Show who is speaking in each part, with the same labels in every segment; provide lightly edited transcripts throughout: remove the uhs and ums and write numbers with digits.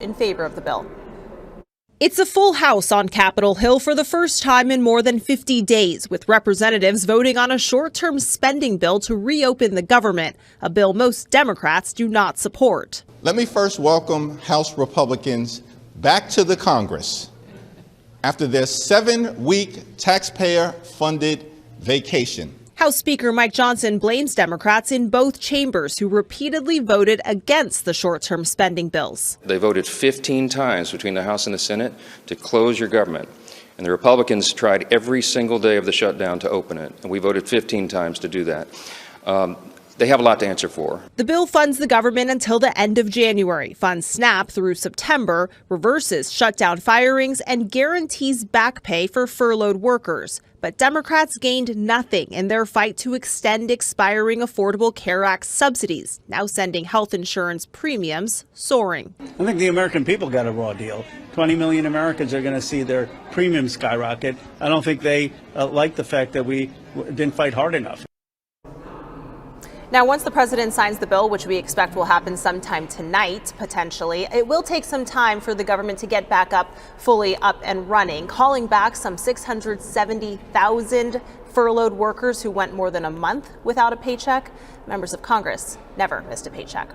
Speaker 1: in favor of the bill. It's a full house on Capitol Hill for the first time in more than 50 days, with representatives voting on a short-term spending bill to reopen the government, a bill most Democrats do not support.
Speaker 2: Let me first welcome House Republicans back to the Congress after their 7-week taxpayer-funded vacation.
Speaker 1: House Speaker Mike Johnson blames Democrats in both chambers who repeatedly voted against the short-term spending bills.
Speaker 3: They voted 15 times between the House and the Senate to close your government. And the Republicans tried every single day of the shutdown to open it. And we voted 15 times to do that. They have a lot to answer for.
Speaker 1: The bill funds the government until the end of January, funds SNAP through September, reverses shutdown firings, and guarantees back pay for furloughed workers. But Democrats gained nothing in their fight to extend expiring Affordable Care Act subsidies, now sending health insurance premiums soaring.
Speaker 4: I think the American people got a raw deal. 20 million Americans are going to see their premiums skyrocket. I don't think they like the fact that we didn't fight hard enough.
Speaker 1: Now, once the president signs the bill, which we expect will happen sometime tonight, potentially, it will take some time for the government to get back fully up and running, calling back some 670,000 furloughed workers who went more than a month without a paycheck. Members of Congress never missed a paycheck.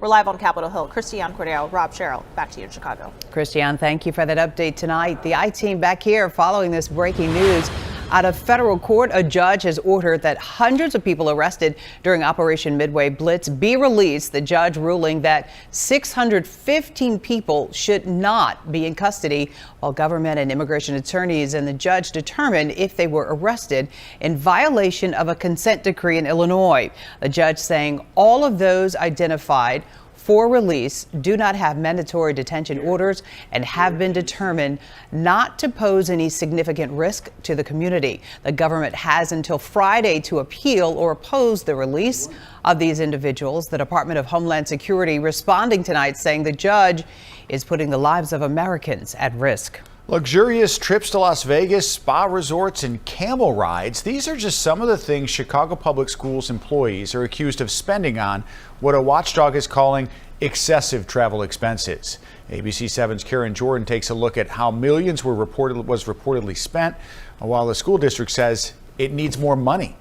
Speaker 1: We're live on Capitol Hill. Christiane Cordero, Rob Sherrill, back to you in Chicago.
Speaker 5: Christiane, thank you for that update tonight. The I-Team back here following this breaking news. Out of federal court, a judge has ordered that hundreds of people arrested during Operation Midway Blitz be released. The judge ruling that 615 people should not be in custody, while government and immigration attorneys and the judge determined if they were arrested in violation of a consent decree in Illinois. The judge saying all of those identified for release do not have mandatory detention orders and have been determined not to pose any significant risk to the community. The government has until Friday to appeal or oppose the release of these individuals. The Department of Homeland Security responding tonight saying the judge is putting the lives of Americans at risk.
Speaker 6: Luxurious trips to Las Vegas, spa resorts, and camel rides. These are just some of the things Chicago Public Schools employees are accused of spending on what a watchdog is calling excessive travel expenses. ABC 7's Karen Jordan takes a look at how millions was reportedly spent, while the school district says it needs more money.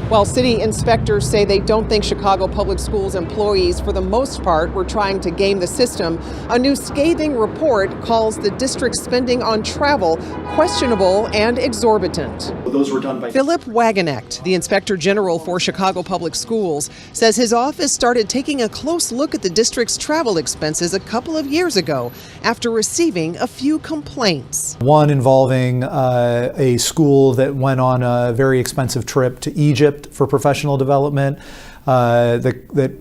Speaker 7: While city inspectors say they don't think Chicago Public Schools employees, for the most part, were trying to game the system, a new scathing report calls the district's spending on travel questionable and exorbitant.
Speaker 8: Those were done by
Speaker 7: Philip Wagenknecht, the Inspector General for Chicago Public Schools, says his office started taking a close look at the district's travel expenses a couple of years ago after receiving a few complaints.
Speaker 9: One involving a school that went on a very expensive trip to Egypt for professional development that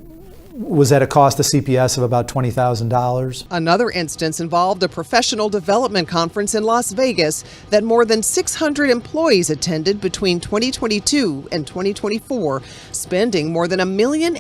Speaker 9: was at a cost to CPS of about $20,000.
Speaker 7: Another instance involved a professional development conference in Las Vegas that more than 600 employees attended between 2022 and 2024, spending more than $1.5 million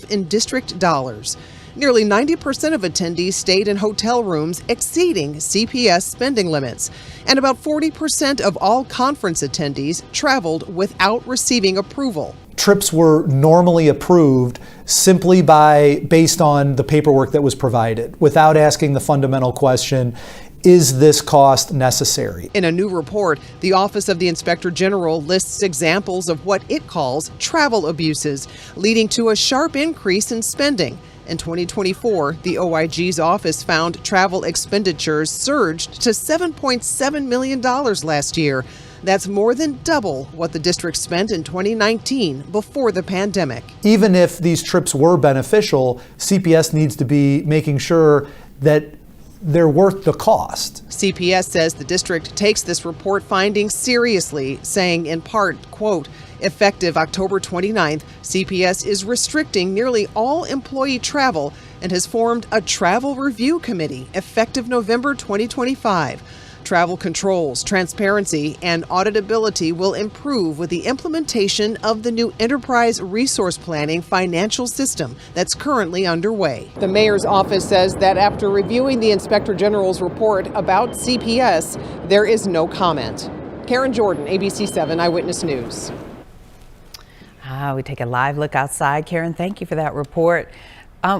Speaker 7: in district dollars. Nearly 90% of attendees stayed in hotel rooms exceeding CPS spending limits, and about 40% of all conference attendees traveled without receiving approval.
Speaker 9: Trips were normally approved simply based on the paperwork that was provided, without asking the fundamental question, is this cost necessary?
Speaker 7: In a new report, the Office of the Inspector General lists examples of what it calls travel abuses, leading to a sharp increase in spending. In 2024, the OIG's office found travel expenditures surged to $7.7 million last year. That's more than double what the district spent in 2019 before the pandemic.
Speaker 9: Even if these trips were beneficial, CPS needs to be making sure that they're worth the cost.
Speaker 7: CPS says the district takes this report finding seriously, saying in part, quote, effective October 29th, CPS is restricting nearly all employee travel and has formed a travel review committee effective November 2025. Travel controls, transparency, and auditability will improve with the implementation of the new enterprise resource planning financial system that's currently underway. The mayor's office says that after reviewing the Inspector General's report about CPS, there is no comment. Karen Jordan, ABC 7 Eyewitness News.
Speaker 5: We take a live look outside. Karen, thank you for that report.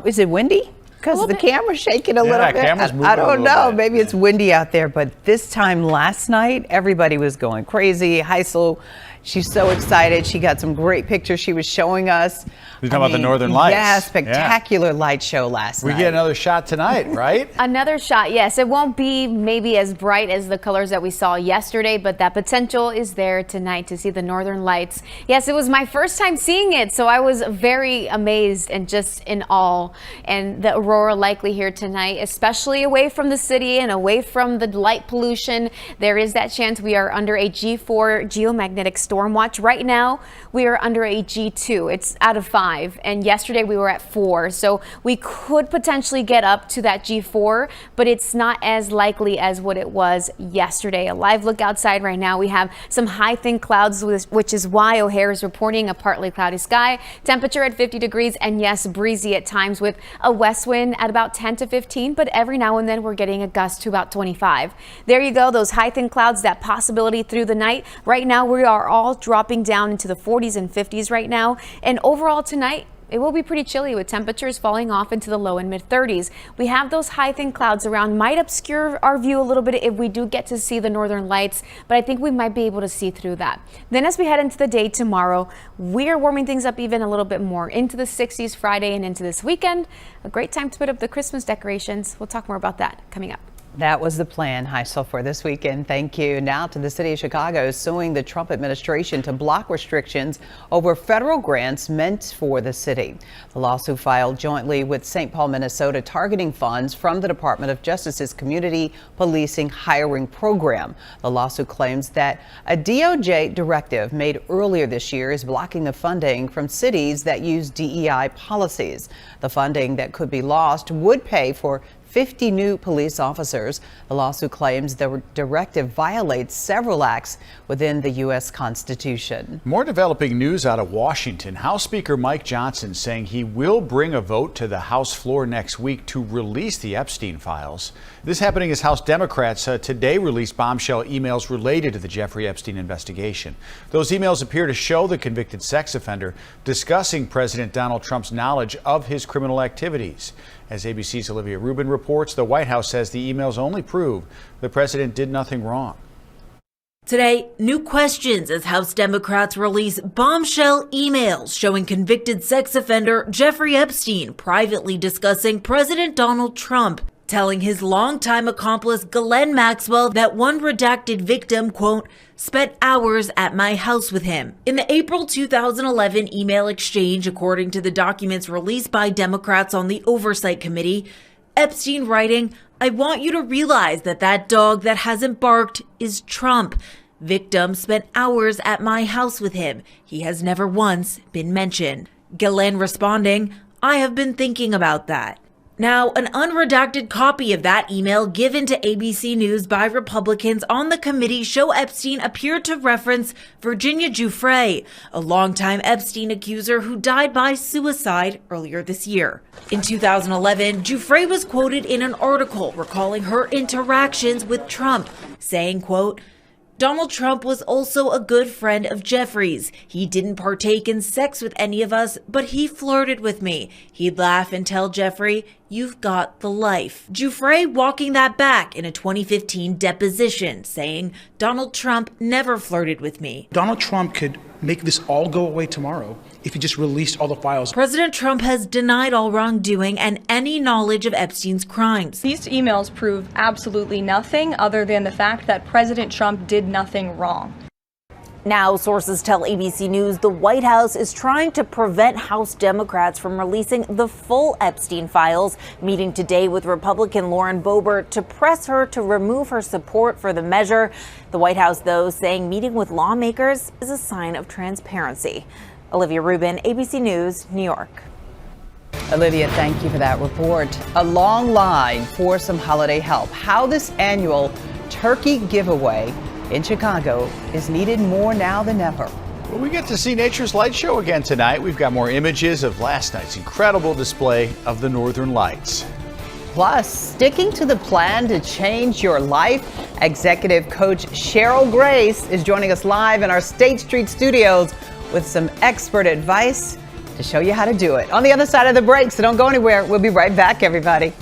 Speaker 5: Is it windy? because the camera's shaking a little bit.
Speaker 6: Camera's moving
Speaker 5: I don't know.
Speaker 6: bit.
Speaker 5: Maybe it's windy out there, but this time last night, everybody was going crazy. Heisel, she's so excited. She got some great pictures she was showing us.
Speaker 6: You're talking about the Northern Lights.
Speaker 5: Yeah, spectacular light show last night.
Speaker 6: We get another shot tonight, right?
Speaker 8: Another shot, yes. It won't be maybe as bright as the colors that we saw yesterday, but that potential is there tonight to see the Northern Lights. Yes, it was my first time seeing it, so I was very amazed and just in awe. And the aurora likely here tonight, especially away from the city and away from the light pollution. There is that chance we are under a G4 geomagnetic storm watch. Right now, we are under a G2. It's out of 5. And yesterday we were at 4. So we could potentially get up to that G4, but it's not as likely as what it was yesterday. A live look outside right now. We have some high thin clouds, which is why O'Hare is reporting a partly cloudy sky. Temperature at 50 degrees and yes, breezy at times with a west wind at about 10 to 15, but every now and then we're getting a gust to about 25. There you go. Those high thin clouds, that possibility through the night. Right now we are all dropping down into the 40s and 50s right now. And overall tonight, it will be pretty chilly with temperatures falling off into the low and mid 30s. We have those high thin clouds around, might obscure our view a little bit if we do get to see the Northern Lights, but I think we might be able to see through that. Then as we head into the day tomorrow, we are warming things up even a little bit more into the 60s Friday and into this weekend. A great time to put up the Christmas decorations. We'll talk more about that coming up.
Speaker 5: That was the plan, Heisel, for this weekend. Thank you. Now to the city of Chicago suing the Trump administration to block restrictions over federal grants meant for the city. The lawsuit filed jointly with St. Paul, Minnesota, targeting funds from the Department of Justice's Community Policing Hiring Program. The lawsuit claims that a DOJ directive made earlier this year is blocking the funding from cities that use DEI policies. The funding that could be lost would pay for 50 new police officers. The lawsuit claims the directive violates several acts within the U.S. Constitution.
Speaker 6: More developing news out of Washington. House Speaker Mike Johnson saying he will bring a vote to the House floor next week to release the Epstein files. This happening as House Democrats today released bombshell emails related to the Jeffrey Epstein investigation. Those emails appear to show the convicted sex offender discussing President Donald Trump's knowledge of his criminal activities. As ABC's Olivia Rubin reports, the White House says the emails only prove the president did nothing wrong.
Speaker 10: Today, new questions as House Democrats release bombshell emails showing convicted sex offender Jeffrey Epstein privately discussing President Donald Trump, telling his longtime accomplice Ghislaine Maxwell that one redacted victim, quote, spent hours at my house with him. In the April 2011 email exchange, according to the documents released by Democrats on the Oversight Committee, Epstein writing, I want you to realize that that dog that hasn't barked is Trump. Victim spent hours at my house with him. He has never once been mentioned. Ghislaine responding, I have been thinking about that. Now, an unredacted copy of that email given to ABC News by Republicans on the committee show Epstein appeared to reference Virginia Giuffre, a longtime Epstein accuser who died by suicide earlier this year. In 2011, Giuffre was quoted in an article recalling her interactions with Trump, saying, quote, Donald Trump was also a good friend of Jeffrey's. He didn't partake in sex with any of us, but he flirted with me. He'd laugh and tell Jeffrey, you've got the life. Giuffre walking that back in a 2015 deposition, saying, Donald Trump never flirted with me.
Speaker 11: Donald Trump could make this all go away tomorrow if he just released all the files.
Speaker 10: President Trump has denied all wrongdoing and any knowledge of Epstein's crimes.
Speaker 12: These emails prove absolutely nothing other than the fact that President Trump did nothing wrong.
Speaker 10: Now, sources tell ABC News the White House is trying to prevent House Democrats from releasing the full Epstein files, meeting today with Republican Lauren Boebert to press her to remove her support for the measure. The White House, though, saying meeting with lawmakers is a sign of transparency. Olivia Rubin, ABC News, New York.
Speaker 5: Olivia, thank you for that report. A long line for some holiday help. How this annual turkey giveaway in Chicago is needed more now than ever.
Speaker 6: Well, we get to see Nature's Light Show again tonight. We've got more images of last night's incredible display of the Northern Lights.
Speaker 5: Plus, sticking to the plan to change your life, executive coach Cheryl Grace is joining us live in our State Street studios with some expert advice to show you how to do it. On the other side of the break, so don't go anywhere. We'll be right back, everybody.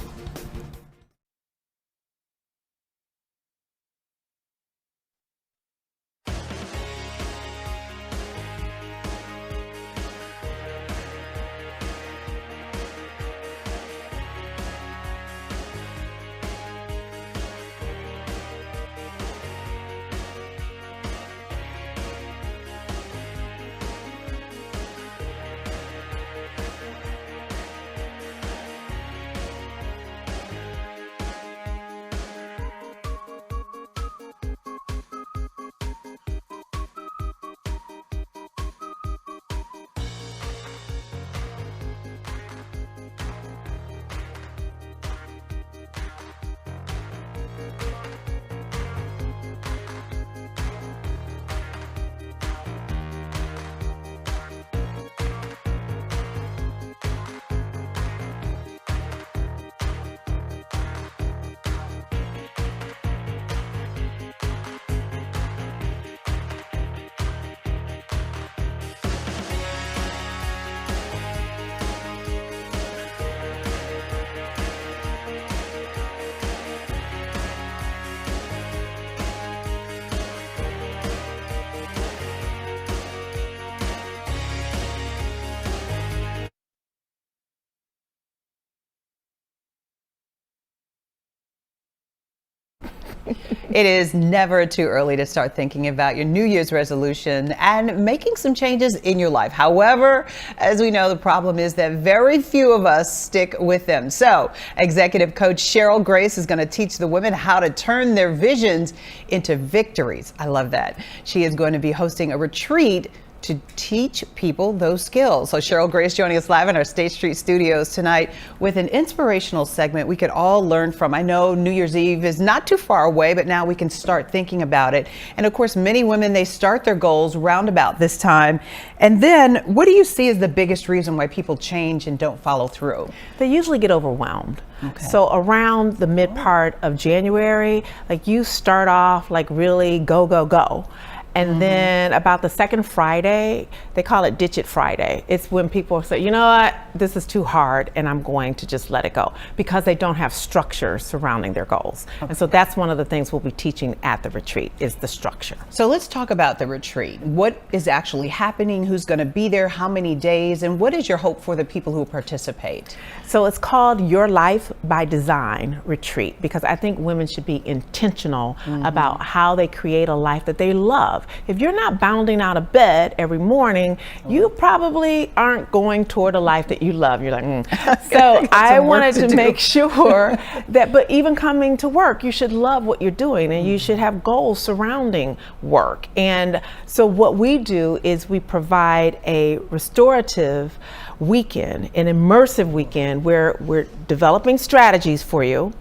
Speaker 5: It is never too early to start thinking about your New Year's resolution and making some changes in your life. However, as we know, the problem is that very few of us stick with them. So, executive coach Cheryl Grace is going to teach the women how to turn their visions into victories. I love that. She is going to be hosting a retreat to teach people those skills. So Cheryl Grace joining us live in our State Street studios tonight with an inspirational segment we could all learn from. I know New Year's Eve is not too far away, but now we can start thinking about it. And of course, many women, they start their goals roundabout this time. And then what do you see as the biggest reason why people change and don't follow through?
Speaker 13: They usually get overwhelmed.
Speaker 5: Okay.
Speaker 13: So around the mid part of January, like you start off like really go, go, go. And then about the second Friday, they call it Ditch It Friday. It's when people say, you know what, this is too hard and I'm going to just let it go, because they don't have structure surrounding their goals. Okay. And so that's one of the things we'll be teaching at the retreat is the structure.
Speaker 5: So let's talk about the retreat. What is actually happening? Who's going to be there? How many days? And what is your hope for the people who participate?
Speaker 13: So it's called Your Life by Design Retreat, because I think women should be intentional about how they create a life that they love. If you're not bounding out of bed every morning, you probably aren't going toward a life that you love. You're like, So I wanted to make sure that, but even coming to work, you should love what you're doing and you should have goals surrounding work. And so what we do is we provide a restorative weekend, an immersive weekend where we're developing strategies for you.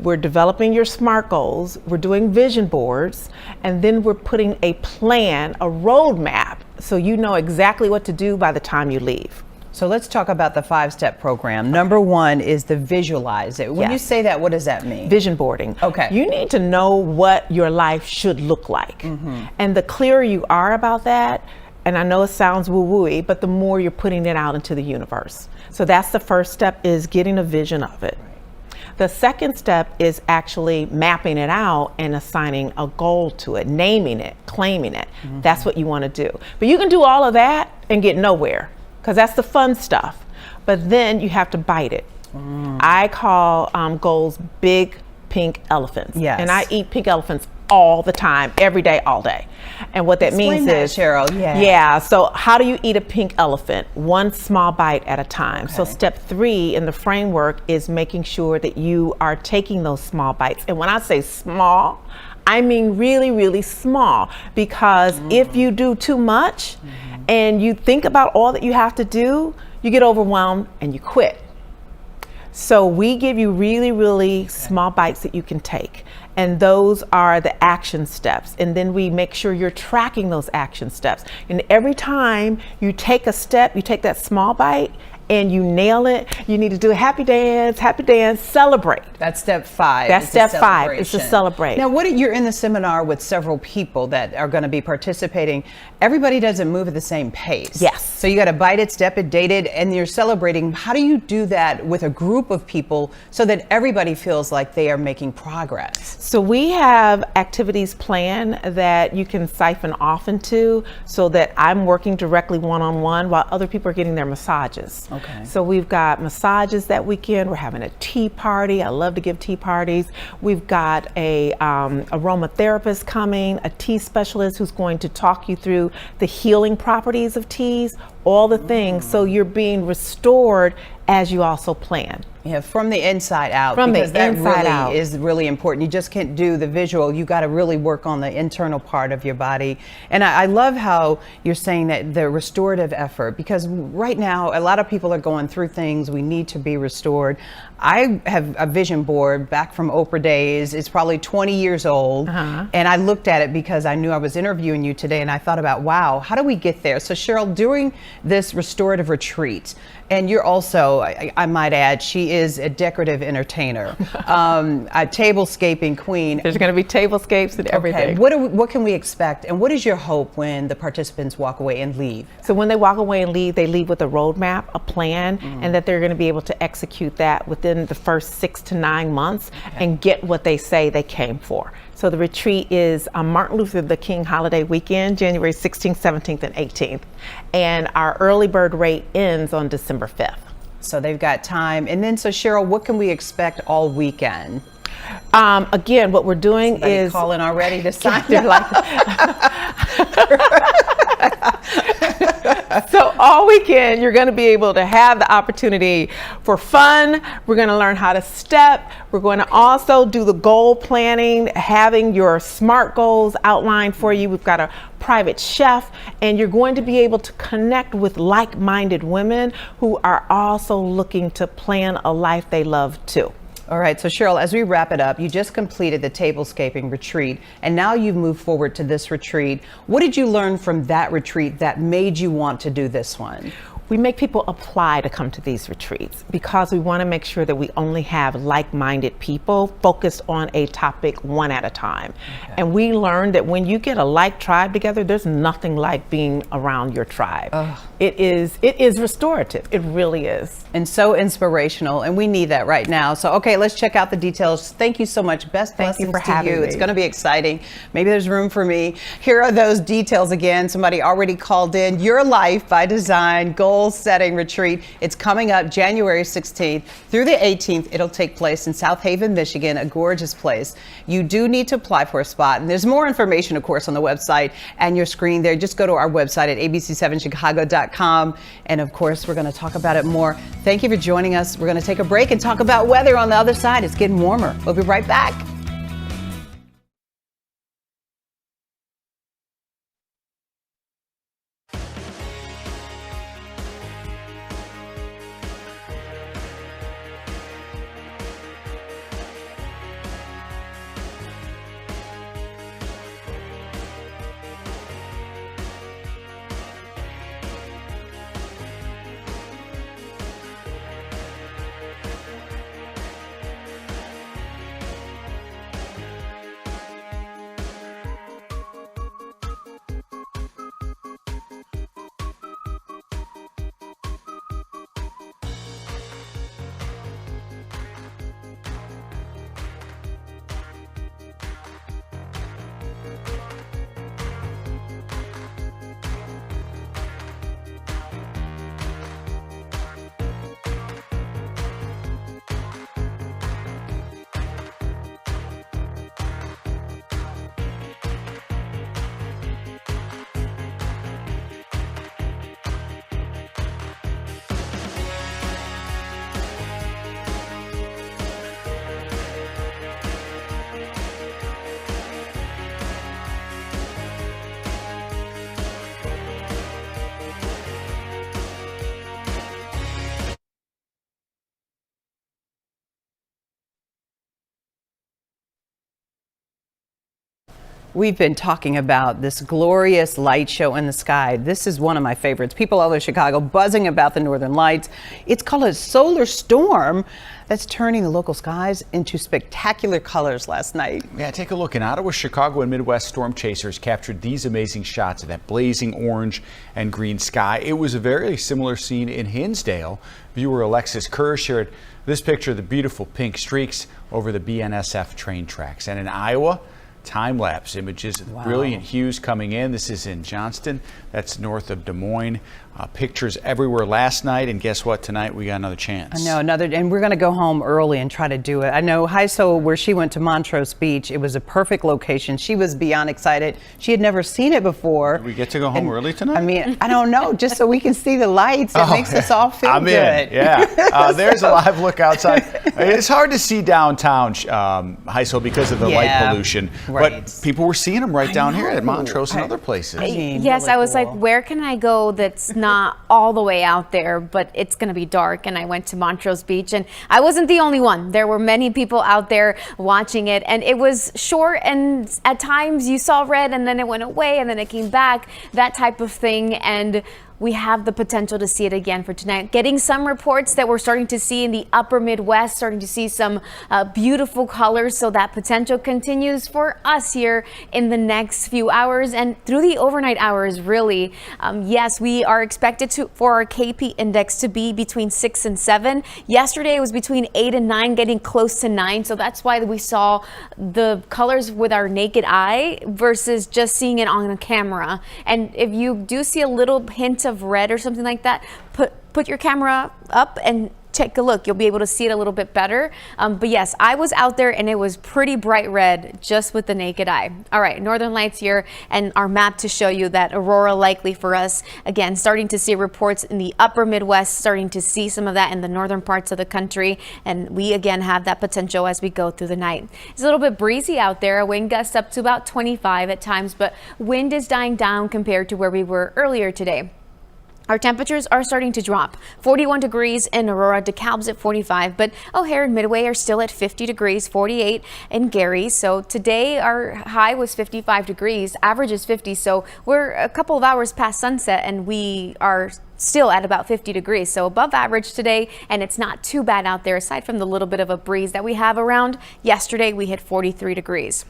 Speaker 13: We're developing your SMART goals, we're doing vision boards, and then we're putting a plan, a roadmap, so you know exactly what to do by the time you leave.
Speaker 5: So let's talk about the 5-step program. Number 1 is the visualize it. When you say that, what does that mean?
Speaker 13: Vision boarding.
Speaker 5: Okay.
Speaker 13: You need to know what your life should look like. And the clearer you are about that, and I know it sounds woo-wooey, but the more you're putting it out into the universe. So that's the first step, is getting a vision of it. The second step is actually mapping it out and assigning a goal to it, naming it, claiming it. That's what you want to do. But you can do all of that and get nowhere, because that's the fun stuff. But then you have to bite it. I call goals big pink elephants.
Speaker 5: Yes.
Speaker 13: And I eat pink elephants all the time, every day, all day. And what that means is,
Speaker 5: Cheryl,
Speaker 13: so how do you eat a pink elephant? One small bite at a time. Okay. So step 3 in the framework is making sure that you are taking those small bites. And when I say small, I mean really, really small, because if you do too much and you think about all that you have to do, you get overwhelmed and you quit. So we give you really, really small bites that you can take. And those are the action steps. And then we make sure you're tracking those action steps. And every time you take a step, you take that small bite, and you nail it, you need to do a happy dance, celebrate.
Speaker 5: That's step 5.
Speaker 13: That's step 5, is to celebrate.
Speaker 5: Now, you're in the seminar with several people that are going to be participating. Everybody doesn't move at the same pace.
Speaker 13: Yes.
Speaker 5: So you got to bite it, step it, date it, and you're celebrating. How do you do that with a group of people so that everybody feels like they are making progress?
Speaker 13: So we have activities planned that you can siphon off into, so that I'm working directly one-on-one while other people are getting their massages.
Speaker 5: Okay.
Speaker 13: So we've got massages that weekend. We're having a tea party. I love to give tea parties. We've got a aromatherapist coming, a tea specialist who's going to talk you through the healing properties of teas, all the things, so you're being restored as you also plan.
Speaker 5: Yeah, from the inside out.
Speaker 13: From the
Speaker 5: because that
Speaker 13: inside
Speaker 5: really
Speaker 13: out
Speaker 5: is really important. You just can't do the visual. You got to really work on the internal part of your body. And I love how you're saying that the restorative effort, because right now a lot of people are going through things. We need to be restored. I have a vision board back from Oprah days. It's probably 20 years old. And I looked at it because I knew I was interviewing you today, and I thought about, wow, how do we get there? So Cheryl, during this restorative retreat, and you're also, I might add, she is a decorative entertainer, a tablescaping queen.
Speaker 13: There's going to be tablescapes and everything.
Speaker 5: Okay. What can we expect, and what is your hope when the participants walk away and leave?
Speaker 13: So when they walk away and leave, they leave with a roadmap, a plan, and that they're going to be able to execute that within the first 6 to 9 months and get what they say they came for. So the retreat is Martin Luther King holiday weekend, January 16th, 17th, and 18th. And our early bird rate ends on December 5th.
Speaker 5: So they've got time. And then, so Cheryl, what can we expect all weekend?
Speaker 13: Again, what we're doing is
Speaker 5: calling already to sign
Speaker 13: So all weekend, you're going to be able to have the opportunity for fun. We're going to learn how to step. We're going to also do the goal planning, having your SMART goals outlined for you. We've got a private chef, and you're going to be able to connect with like-minded women who are also looking to plan a life they love too.
Speaker 5: All right, so Cheryl, as we wrap it up, you just completed the tablescaping retreat, and now you've moved forward to this retreat. What did you learn from that retreat that made you want to do this one?
Speaker 13: We make people apply to come to these retreats because we want to make sure that we only have like-minded people focused on a topic one at a time. Okay. And we learned that when you get a like tribe together, there's nothing like being around your tribe. It is restorative. It really is.
Speaker 5: And so inspirational, and we need that right now. So, okay, let's check out the details. Thank you so much. Best blessings to you. It's going to be exciting. Maybe there's room for me. Here are those details again. Somebody already called in. Your Life by Design Goal Setting Retreat. It's coming up January 16th through the 18th. It'll take place in South Haven, Michigan, a gorgeous place. You do need to apply for a spot, and there's more information, of course, on the website and your screen there. Just go to our website at abc7chicago.com, and of course, we're going to talk about it more. Thank you for joining us. We're going to take a break and talk about weather on the other side. It's getting warmer. We'll be right back. We've been talking about this glorious light show in the sky. This is one of my favorites. People all over Chicago buzzing about the northern lights. It's called a solar storm that's turning the local skies into spectacular colors last night.
Speaker 6: Yeah, take a look. In Ottawa, Chicago, and Midwest, storm chasers captured these amazing shots of that blazing orange and green sky. It was a very similar scene in Hinsdale. Viewer Alexis Kerr shared this picture of the beautiful pink streaks over the BNSF train tracks. And in Iowa, time-lapse images of brilliant hues coming in. This is in Johnston. That's north of Des Moines. Pictures everywhere last night, and guess what? Tonight we got another chance.
Speaker 5: I know, and we're going to go home early and try to do it. I know Heiso, where she went to Montrose Beach, it was a perfect location. She was beyond excited. She had never seen it before.
Speaker 6: Do we get to go home early tonight?
Speaker 5: I mean, I don't know, just so we can see the lights. It makes us all feel
Speaker 6: I'm
Speaker 5: good.
Speaker 6: in. Yeah. There's a live look outside. It's hard to see downtown, Heiso, because of the light pollution.
Speaker 5: Right.
Speaker 6: But people were seeing them right down here at Montrose and other places.
Speaker 8: Yes, really I was like, where can I go that's not all the way out there, but it's going to be dark? And I went to Montrose Beach, and I wasn't the only one. There were many people out there watching it, and it was short, and at times you saw red and then it went away and then it came back, that type of thing. And we have the potential to see it again for tonight. Getting some reports that we're starting to see in the upper Midwest, starting to see some beautiful colors. So that potential continues for us here in the next few hours and through the overnight hours, really. Yes, we are expected for our KP index to be between 6 and 7. Yesterday it was between 8 and 9, getting close to 9. So that's why we saw the colors with our naked eye versus just seeing it on a camera. And if you do see a little hint of red or something like that, put your camera up and take a look. You'll be able to see it a little bit better. But yes, I was out there and it was pretty bright red just with the naked eye. All right, northern lights here and our map to show you that aurora likely for us. Again, starting to see reports in the upper Midwest, starting to see some of that in the northern parts of the country. And we again have that potential as we go through the night. It's a little bit breezy out there, a wind gust up to about 25 at times, but wind is dying down compared to where we were earlier today. Our temperatures are starting to drop. 41 degrees in Aurora, DeKalb's at 45, but O'Hare and Midway are still at 50 degrees, 48 in Gary. So today our high was 55 degrees, average is 50. So we're a couple of hours past sunset and we are still at about 50 degrees. So above average today, and it's not too bad out there aside from the little bit of a breeze that we have around. Yesterday we hit 43 degrees.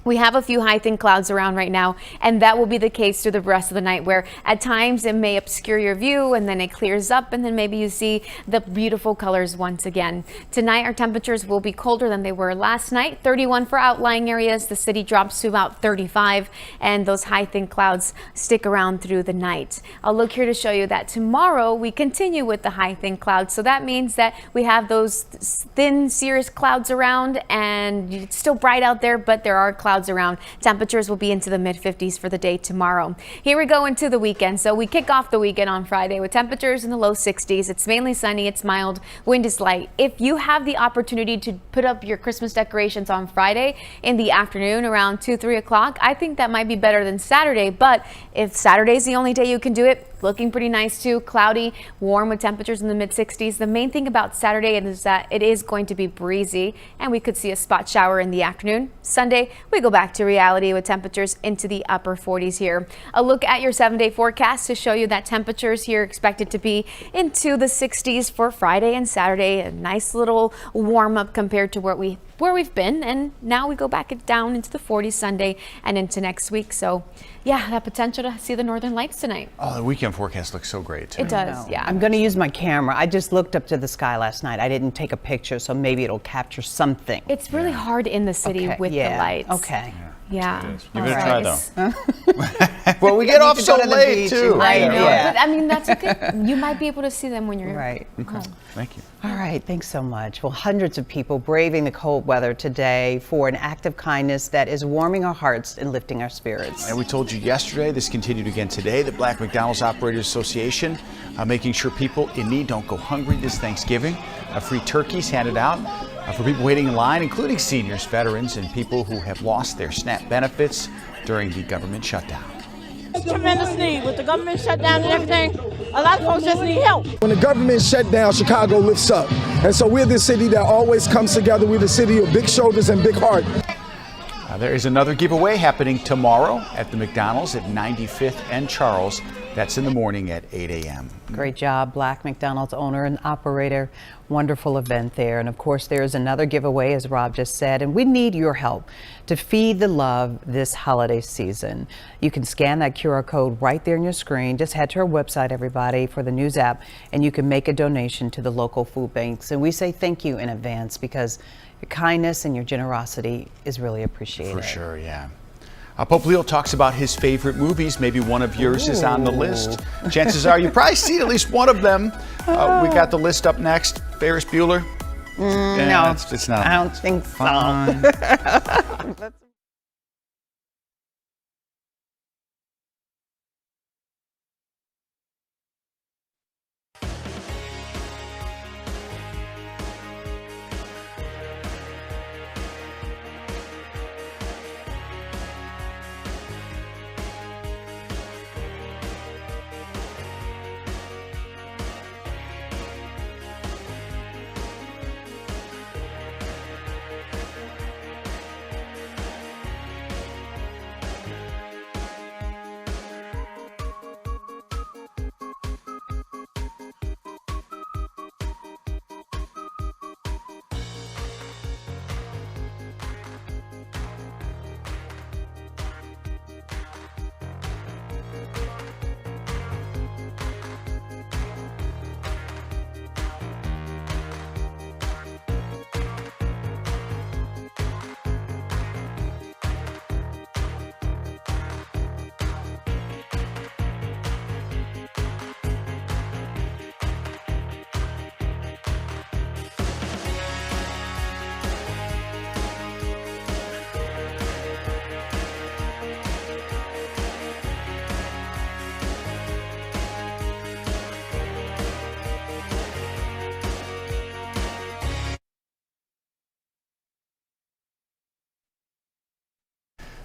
Speaker 8: We have a few high thin clouds around right now, and that will be the case through the rest of the night, where at times it may obscure your view and then it clears up and then maybe you see the beautiful colors once again. Tonight our temperatures will be colder than they were last night. 31 for outlying areas. The city drops to about 35, and those high thin clouds stick around through the night. I'll look here to show you that tomorrow we continue with the high thin clouds. So that means that we have those thin cirrus clouds around, and it's still bright out there, but there are clouds around. Temperatures will be into the mid-50s for the day tomorrow. Here we go into the weekend. So we kick off the weekend on Friday with temperatures in the low 60s. It's mainly sunny, it's mild, wind is light. If you have the opportunity to put up your Christmas decorations on Friday in the afternoon around 2-3 o'clock, I think that might be better than Saturday. But if Saturday's the only day you can do it, looking pretty nice too, cloudy, warm with temperatures in the mid-60s. The main thing about Saturday is that it is going to be breezy and we could see a spot shower in the afternoon. Sunday, we go back to reality with temperatures into the upper 40s here. A look at your 7-day forecast to show you that temperatures here expected to be into the 60s for Friday and Saturday. A nice little warm up compared to where we've been, and now we go back down into the 40s Sunday and into next week. So yeah, that potential to see the northern lights tonight.
Speaker 6: Oh, the weekend forecast looks so great too.
Speaker 8: It does, yeah.
Speaker 5: I'm going to use my camera. I just looked up to the sky last night. I didn't take a picture, so maybe it'll capture something.
Speaker 8: It's really hard in the city with the lights.
Speaker 5: Okay.
Speaker 8: Yeah.
Speaker 6: Give it a try though. Well, we get off so late too.
Speaker 8: I know, but I mean, that's okay. You might be able to see them when you're
Speaker 5: right.
Speaker 6: Okay. Thank you.
Speaker 5: All right, thanks so much. Well, hundreds of people braving the cold weather today for an act of kindness that is warming our hearts and lifting our spirits.
Speaker 6: And we told you yesterday, this continued again today, the Black McDonald's Operators Association making sure people in need don't go hungry this Thanksgiving. Free turkeys handed out for people waiting in line, including seniors, veterans, and people who have lost their SNAP benefits during the government shutdown.
Speaker 14: It's tremendous need. With the government shutdown and everything, a lot of folks just need help.
Speaker 15: When the government shut down, Chicago lifts up. And so we're the city that always comes together. We're the city of big shoulders and big heart.
Speaker 6: There is another giveaway happening tomorrow at the McDonald's at 95th and Charles. That's in the morning at 8 a.m.
Speaker 5: Great job, Black McDonald's owner and operator. Wonderful event there. And of course, there's another giveaway, as Rob just said, and we need your help to feed the love this holiday season. You can scan that QR code right there on your screen. Just head to our website, everybody, for the news app, and you can make a donation to the local food banks. And we say thank you in advance because your kindness and your generosity is really appreciated.
Speaker 6: For sure, yeah. Pope Leo talks about his favorite movies. Maybe one of yours is on the list. Chances are you've probably seen at least one of them. We got the list up next. Ferris Bueller?
Speaker 5: No,
Speaker 6: it's not.
Speaker 5: I don't think so.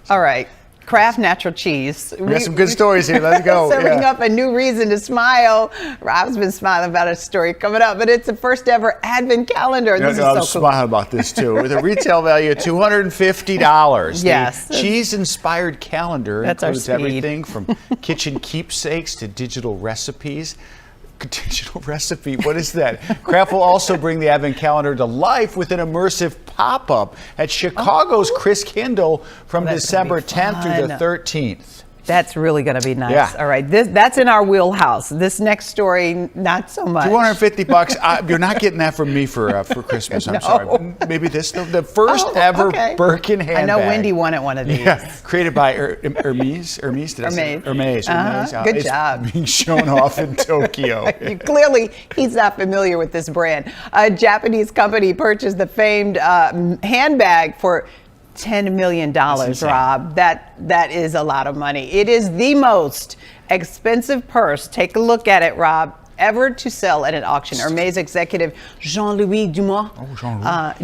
Speaker 5: All right. Kraft natural cheese.
Speaker 6: We got some good stories here. Let's go.
Speaker 5: Serving up a new reason to smile. Rob's been smiling about a story coming up, but it's the first ever Advent calendar. This is so cool.
Speaker 6: I'm smiling about this too. With a retail value of $250.
Speaker 5: Yes.
Speaker 6: The cheese-inspired calendar
Speaker 5: That's our
Speaker 6: includes
Speaker 5: speed.
Speaker 6: everything from kitchen keepsakes to digital recipes. Digital recipe, what is that? Kraft will also bring the Advent calendar to life with an immersive pop-up at Chicago's Chris Kindle from December 10th through the 13th.
Speaker 5: That's really going to be nice.
Speaker 6: Yeah.
Speaker 5: All right, that's in our wheelhouse. This next story, not so much.
Speaker 6: $250. You're not getting that from me for Christmas. I'm sorry. Maybe this the first ever Birkin handbag.
Speaker 5: I know Wendy wanted one of these.
Speaker 6: Yeah, created by Hermes. Hermes. Hermes.
Speaker 5: Good job.
Speaker 6: It's being shown off in Tokyo.
Speaker 5: Clearly, he's not familiar with this brand. A Japanese company purchased the famed handbag for $10 million, Rob. That is a lot of money. It is the most expensive purse. Take a look at it, Rob. Ever to sell at an auction. Hermes executive Jean-Louis Dumas,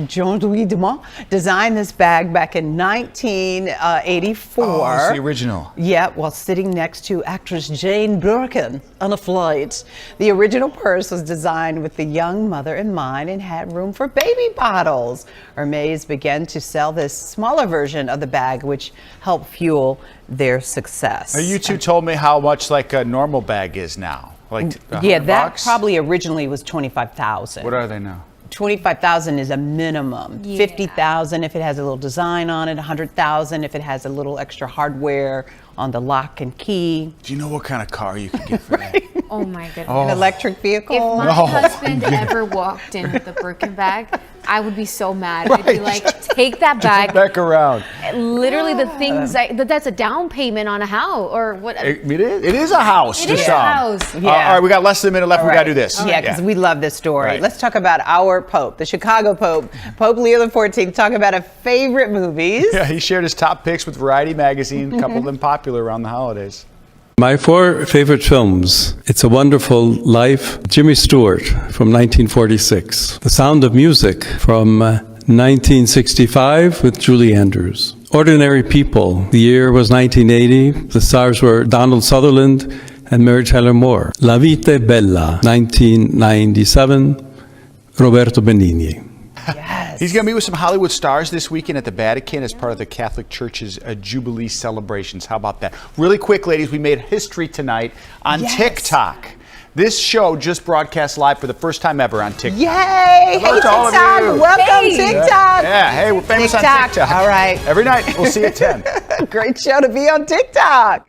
Speaker 5: Jean-Louis Dumas designed this bag back in 1984.
Speaker 6: Oh, it's the original.
Speaker 5: Yeah, while sitting next to actress Jane Birkin on a flight. The original purse was designed with the young mother in mind and had room for baby bottles. Hermes began to sell this smaller version of the bag, which helped fuel their success.
Speaker 6: Now, you two told me how much like a normal bag is now. Like
Speaker 5: that probably originally was $25,000.
Speaker 6: What are they now?
Speaker 5: $25,000 is a minimum. Yeah. $50,000 if it has a little design on it. $100,000 if it has a little extra hardware on the lock and key.
Speaker 6: Do you know what kind of car you could get for that?
Speaker 8: Oh my goodness.
Speaker 5: An electric vehicle.
Speaker 8: If my husband ever walked in with a Birkin bag, I would be so mad. I'd be like, take that bag.
Speaker 6: Back around.
Speaker 8: Literally the things, that's a down payment on a house or what.
Speaker 6: It is a house.
Speaker 8: It is a house.
Speaker 5: Yeah.
Speaker 6: All right, we got less than a minute left. We got to do this.
Speaker 5: Yeah, because we love this story.
Speaker 6: Right.
Speaker 5: Let's talk about our Pope, the Chicago Pope, Pope Leo XIV, talk about his favorite movies.
Speaker 6: Yeah, he shared his top picks with Variety magazine, a couple of them popular around the holidays.
Speaker 16: My 4 favorite films: It's a Wonderful Life, Jimmy Stewart from 1946, The Sound of Music from 1965 with Julie Andrews, Ordinary People, the year was 1980, the stars were Donald Sutherland and Mary Tyler Moore, La Vita è Bella, 1997, Roberto Benigni.
Speaker 5: Yes.
Speaker 6: He's going to meet with some Hollywood stars this weekend at the Vatican as part of the Catholic Church's Jubilee celebrations. How about that? Really quick, ladies, we made history tonight on TikTok. This show just broadcast live for the first time ever on TikTok.
Speaker 5: Yay! Hey,
Speaker 6: Hello to all of you.
Speaker 5: Welcome, TikTok.
Speaker 6: Yeah, hey, we're famous on TikTok.
Speaker 5: All right.
Speaker 6: Every night, we'll see you at 10.
Speaker 5: Great show to be on TikTok.